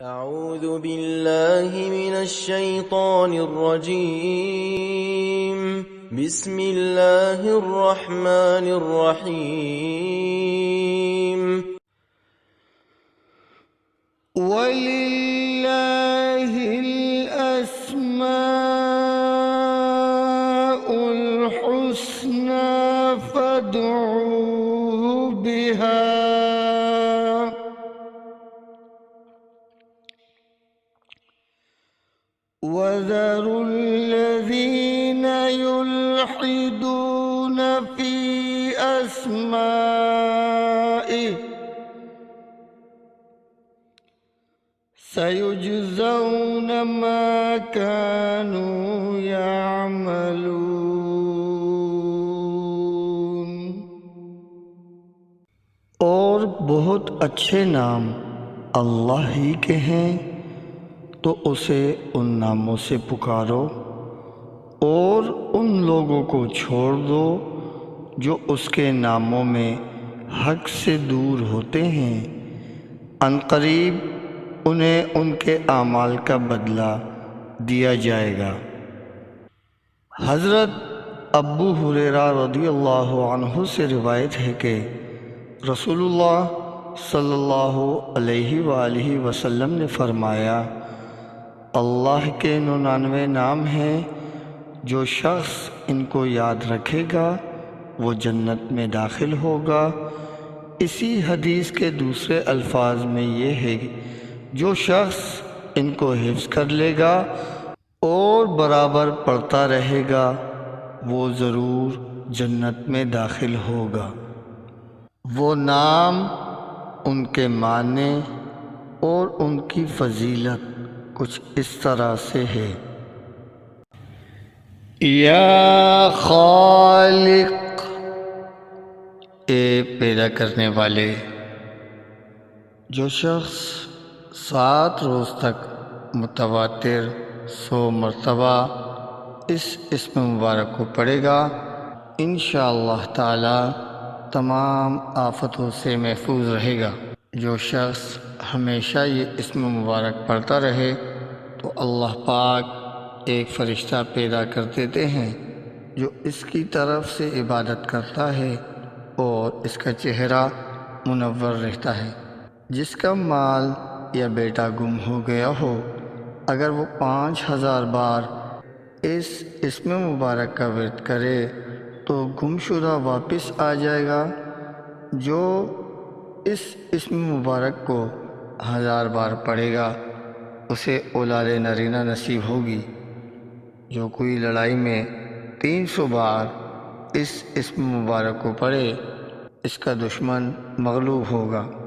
أعوذ بالله من الشيطان الرجيم. بسم الله الرحمن الرحيم. وَلِلَّهِ الْأَسْمَاءُ الْحُسْنَى فَادْعُوهُ بِهَا وَذَرُوا الَّذِينَ يُلْحِدُونَ فِي أَسْمَائِهِ سَيُجْزَوْنَ مَا كَانُوا يَعْمَلُونَ۔ اور بہت اچھے نام اللہ ہی کے ہیں، تو اسے ان ناموں سے پکارو، اور ان لوگوں کو چھوڑ دو جو اس کے ناموں میں حق سے دور ہوتے ہیں۔ عنقریب انہیں ان کے اعمال کا بدلہ دیا جائے گا۔ حضرت ابو ہریرہ رضی اللہ عنہ سے روایت ہے کہ رسول اللہ صلی اللہ علیہ وآلہ وسلم نے فرمایا، اللہ کے 99 نام ہیں، جو شخص ان کو یاد رکھے گا وہ جنت میں داخل ہوگا۔ اسی حدیث کے دوسرے الفاظ میں یہ ہے، جو شخص ان کو حفظ کر لے گا اور برابر پڑھتا رہے گا وہ ضرور جنت میں داخل ہوگا۔ وہ نام، ان کے معنی اور ان کی فضیلت کچھ اس طرح سے ہے: یا خالق، اے پیدا کرنے والے۔ جو شخص 7 روز تک متواتر 100 مرتبہ اس اسم مبارک کو پڑھے گا، انشاءاللہ تعالی تمام آفتوں سے محفوظ رہے گا۔ جو شخص ہمیشہ یہ اسم مبارک پڑھتا رہے تو اللہ پاک ایک فرشتہ پیدا کر دیتے ہیں جو اس کی طرف سے عبادت کرتا ہے اور اس کا چہرہ منور رہتا ہے۔ جس کا مال یا بیٹا گم ہو گیا ہو، اگر وہ 5000 بار اس اسم مبارک کا ورد کرے تو گم شدہ واپس آ جائے گا۔ جو اس اسم مبارک کو 1000 بار پڑھے گا اسے اولاد نرینہ نصیب ہوگی۔ جو کوئی لڑائی میں 300 بار اس اسم مبارک کو پڑھے، اس کا دشمن مغلوب ہوگا۔